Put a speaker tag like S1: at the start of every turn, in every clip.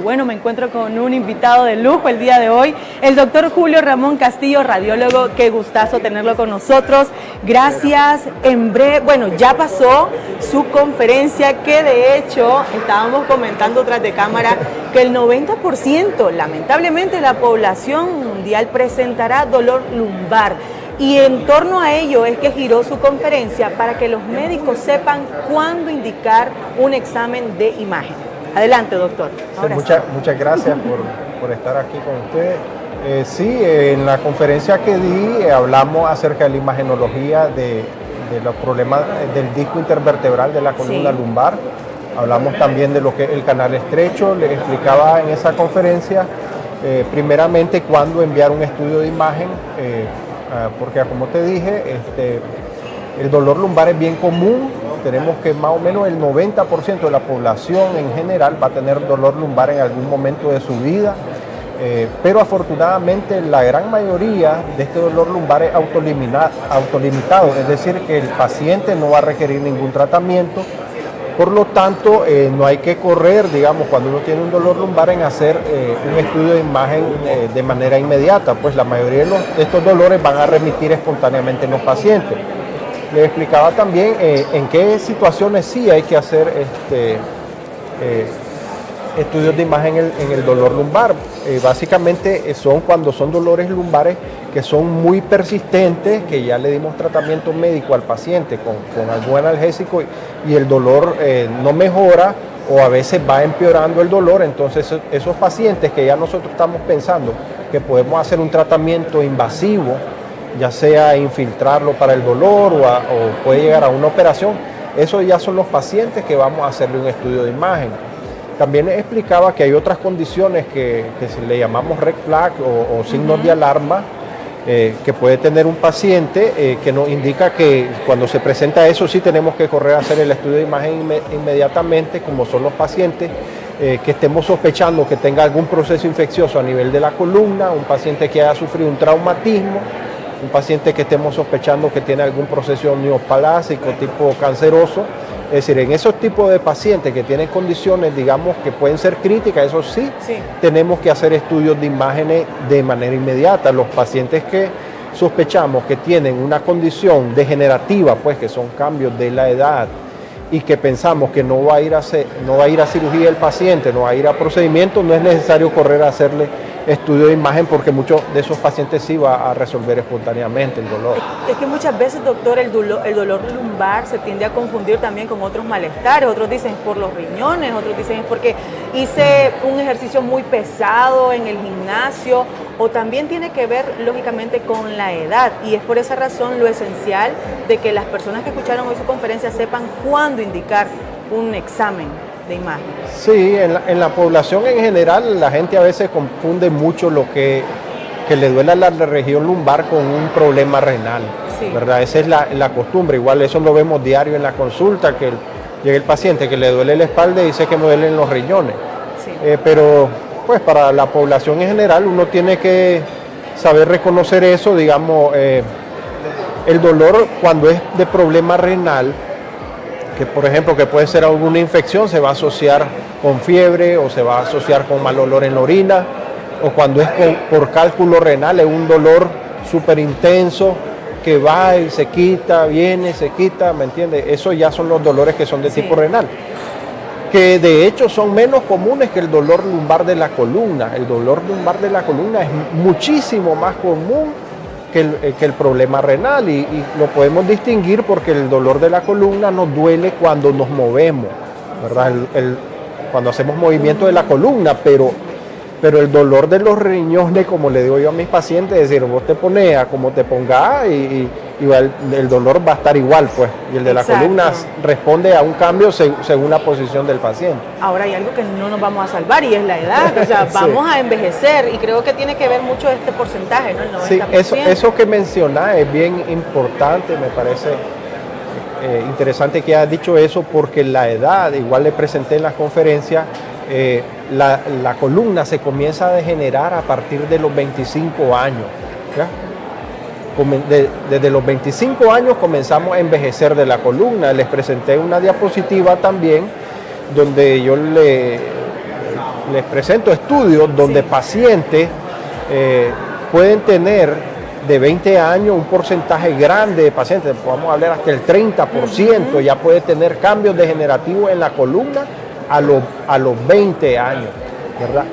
S1: bueno, me encuentro con un invitado de lujo el día de hoy, el doctor Julio Ramón Castillo, radiólogo. Qué gustazo tenerlo con nosotros. Gracias. En breve, bueno, ya pasó su conferencia, que de hecho estábamos comentando tras de cámara que el 90%, lamentablemente, la población mundial presentará dolor lumbar. Y en torno a ello es que giró su conferencia para que los médicos sepan cuándo indicar un examen de imagen. Adelante, doctor.
S2: Muchas gracias por estar aquí con ustedes. Sí, en la conferencia que di hablamos acerca de la imagenología de los problemas del disco intervertebral de la columna lumbar. Hablamos también de lo que es el canal estrecho. Les explicaba en esa conferencia primeramente cuándo enviar un estudio de imagen, porque como te dije, el dolor lumbar es bien común. Tenemos que más o menos el 90% de la población en general va a tener dolor lumbar en algún momento de su vida, pero afortunadamente la gran mayoría de este dolor lumbar es autolimitado, es decir, que el paciente no va a requerir ningún tratamiento. Por lo tanto, no hay que correr, digamos, cuando uno tiene un dolor lumbar, en hacer un estudio de imagen de manera inmediata, pues la mayoría de estos dolores van a remitir espontáneamente en los pacientes. Les explicaba también en qué situaciones sí hay que hacer estudios de imagen en el dolor lumbar. Básicamente son cuando son dolores lumbares que son muy persistentes, que ya le dimos tratamiento médico al paciente con algún analgésico y el dolor no mejora, o a veces va empeorando el dolor. Entonces esos pacientes que ya nosotros estamos pensando que podemos hacer un tratamiento invasivo, ya sea infiltrarlo para el dolor o puede llegar a una operación, esos ya son los pacientes que vamos a hacerle un estudio de imagen. También explicaba que hay otras condiciones que se le llamamos red flag o signos de alarma que puede tener un paciente, que nos indica que cuando se presenta eso sí tenemos que correr a hacer el estudio de imagen inmediatamente, como son los pacientes que estemos sospechando que tenga algún proceso infeccioso a nivel de la columna, un paciente que haya sufrido un traumatismo, un paciente que estemos sospechando que tiene algún proceso neoplásico tipo canceroso. Es decir, en esos tipos de pacientes que tienen condiciones, digamos, que pueden ser críticas, eso sí, tenemos que hacer estudios de imágenes de manera inmediata. Los pacientes que sospechamos que tienen una condición degenerativa, pues que son cambios de la edad, y que pensamos que no va a ir a cirugía el paciente, no va a ir a procedimiento, no es necesario correr a hacerle estudio de imagen, porque muchos de esos pacientes sí va a resolver espontáneamente el dolor.
S1: Es que muchas veces, doctor, el dolor lumbar se tiende a confundir también con otros malestares. Otros dicen por los riñones, otros dicen es porque hice un ejercicio muy pesado en el gimnasio, o también tiene que ver lógicamente con la edad, y es por esa razón lo esencial de que las personas que escucharon hoy su conferencia sepan cuándo indicar un examen de imagen.
S2: Sí, en la población en general la gente a veces confunde mucho lo que le duele a la región lumbar con un problema renal, ¿verdad? Esa es la costumbre. Igual eso lo vemos diario en la consulta, que llega el paciente que le duele la espalda y dice que me duelen los riñones. Pero pues para la población en general uno tiene que saber reconocer eso, digamos, el dolor cuando es de problema renal, que por ejemplo que puede ser alguna infección, se va a asociar con fiebre o se va a asociar con mal olor en la orina, o cuando es por cálculo renal es un dolor súper intenso que va y se quita, viene, se quita, ¿me entiendes? Eso ya son los dolores que son de tipo renal, que de hecho son menos comunes que el dolor lumbar de la columna. El dolor lumbar de la columna es muchísimo más común que el problema renal, y lo podemos distinguir porque el dolor de la columna nos duele cuando nos movemos, ¿verdad? Cuando hacemos movimiento de la columna, pero el dolor de los riñones, como le digo yo a mis pacientes, es decir, vos te pones a como te pongas y el dolor va a estar igual, pues, y el de la columna responde a un cambio según la posición del paciente.
S1: Ahora hay algo que no nos vamos a salvar y es la edad, o sea, vamos a envejecer, y creo que tiene que ver mucho este porcentaje, ¿no? El 90%.
S2: Sí, eso que mencionás es bien importante, me parece interesante que hayas dicho eso, porque la edad, igual le presenté en las conferencias, la columna se comienza a degenerar a partir de los 25 años, ¿ya? Desde los 25 años comenzamos a envejecer de la columna. Les presenté una diapositiva también donde yo les presento estudios donde pacientes pueden tener de 20 años un porcentaje grande de pacientes, podemos hablar hasta el 30%, ya puede tener cambios degenerativos en la columna a los 20 años, ¿verdad?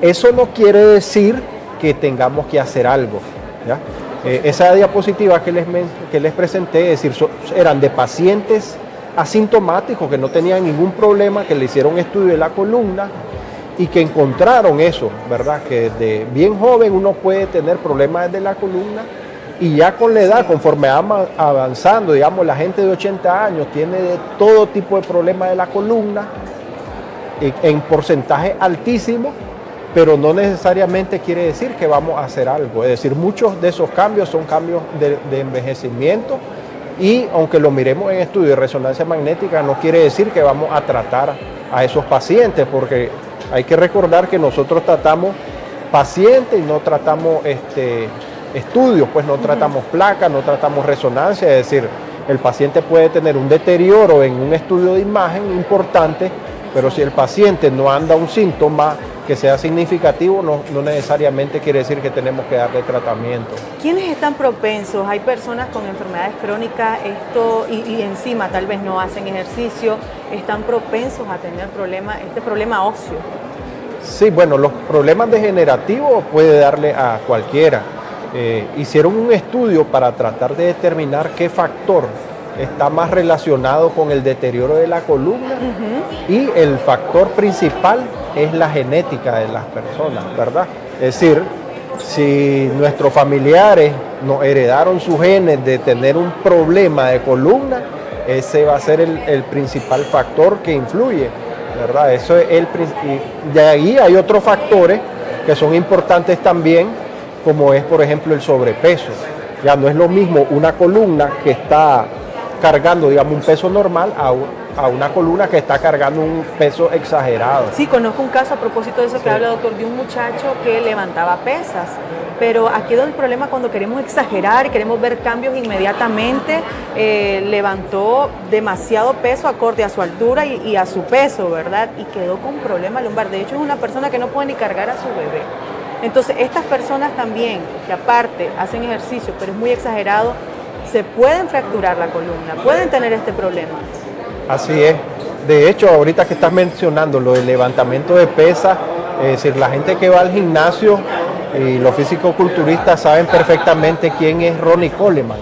S2: Eso no quiere decir que tengamos que hacer algo, ¿ya? Esa diapositiva que les presenté, es decir, eran de pacientes asintomáticos que no tenían ningún problema, que le hicieron estudio de la columna y que encontraron eso, ¿verdad? Que desde bien joven uno puede tener problemas de la columna y ya con la edad, conforme vamos avanzando, digamos, la gente de 80 años tiene de todo tipo de problemas de la columna en porcentaje altísimo, pero no necesariamente quiere decir que vamos a hacer algo. Es decir, muchos de esos cambios son cambios de envejecimiento y aunque lo miremos en estudio de resonancia magnética, no quiere decir que vamos a tratar a esos pacientes, porque hay que recordar que nosotros tratamos pacientes y no tratamos estudios, pues no tratamos placas, no tratamos resonancia, es decir, el paciente puede tener un deterioro en un estudio de imagen importante, pero si el paciente no anda un síntoma que sea significativo, no necesariamente quiere decir que tenemos que darle tratamiento.
S1: ¿Quiénes están propensos? Hay personas con enfermedades crónicas y encima tal vez no hacen ejercicio, están propensos a tener este problema óseo.
S2: Sí, bueno, los problemas degenerativos puede darle a cualquiera. Hicieron un estudio para tratar de determinar qué factor está más relacionado con el deterioro de la columna y el factor principal es la genética de las personas, ¿verdad? Es decir, si nuestros familiares nos heredaron sus genes de tener un problema de columna, ese va a ser el principal factor que influye, ¿verdad? Eso es y de ahí hay otros factores que son importantes también, como es, por ejemplo, el sobrepeso. Ya no es lo mismo una columna que está cargando, digamos, un peso normal a una columna que está cargando un peso exagerado.
S1: Sí, conozco un caso a propósito de eso que habla, doctor, de un muchacho que levantaba pesas, pero aquí es el problema cuando queremos exagerar y queremos ver cambios inmediatamente. Levantó demasiado peso acorde a su altura y a su peso, ¿verdad? Y quedó con problema lumbar. De hecho, es una persona que no puede ni cargar a su bebé. Entonces, estas personas también, que aparte hacen ejercicio, pero es muy exagerado, se pueden fracturar la columna, pueden tener este problema.
S2: Así es. De hecho, ahorita que estás mencionando lo del levantamiento de pesas, es decir, la gente que va al gimnasio y los físico-culturistas saben perfectamente quién es Ronnie Coleman.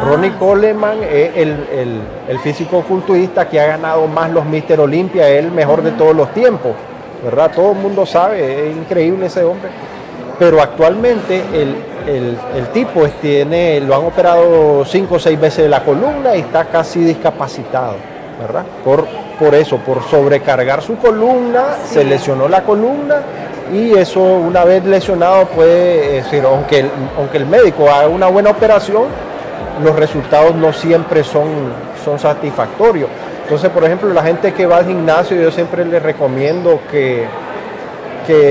S2: Ronnie Coleman es el físico-culturista que ha ganado más los Mr. Olympia, es el mejor de todos los tiempos, ¿verdad? Todo el mundo sabe, es increíble ese hombre. Pero actualmente el tipo lo han operado 5 o 6 veces de la columna y está casi discapacitado, ¿verdad? Por eso, por sobrecargar su columna, se lesionó la columna y eso, una vez lesionado, puede decir, aunque el médico haga una buena operación, los resultados no siempre son satisfactorios. Entonces, por ejemplo, la gente que va al gimnasio, yo siempre les recomiendo que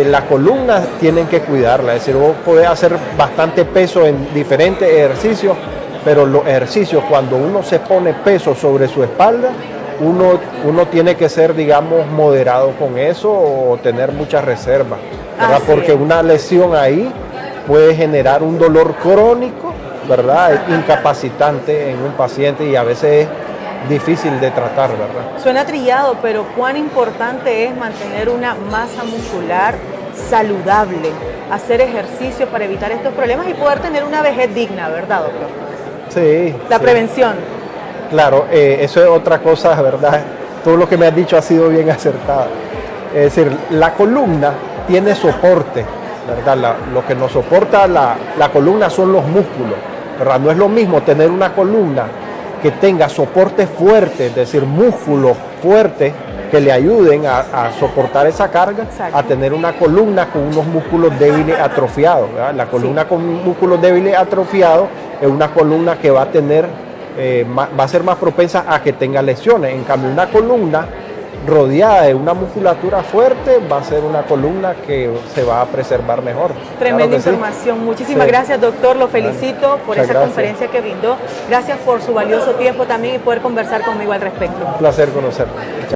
S2: la columna tienen que cuidarla, es decir, vos podés hacer bastante peso en diferentes ejercicios, pero los ejercicios, cuando uno se pone peso sobre su espalda, uno tiene que ser, digamos, moderado con eso o tener mucha reserva, ¿verdad? Porque una lesión ahí puede generar un dolor crónico, ¿verdad? Incapacitante en un paciente y a veces es difícil de tratar, ¿verdad?
S1: Suena trillado, pero cuán importante es mantener una masa muscular saludable, hacer ejercicio para evitar estos problemas y poder tener una vejez digna, ¿verdad, doctor?
S2: Sí.
S1: La prevención.
S2: Claro, eso es otra cosa, ¿verdad? Todo lo que me has dicho ha sido bien acertado. Es decir, la columna tiene soporte, ¿verdad? Lo que nos soporta la columna son los músculos, ¿verdad? No es lo mismo tener una columna que tenga soporte fuerte, es decir, músculos fuertes que le ayuden a soportar esa carga, a tener una columna con unos músculos débiles atrofiados, ¿verdad? La columna con músculos débiles atrofiados es una columna que va a tener, va a ser más propensa a que tenga lesiones. En cambio, una columna rodeada de una musculatura fuerte va a ser una columna que se va a preservar mejor.
S1: Tremenda información. Sí. Muchísimas gracias, doctor. Lo felicito por esa conferencia que brindó. Gracias por su valioso tiempo también y poder conversar conmigo al respecto.
S2: Un placer conocerlo.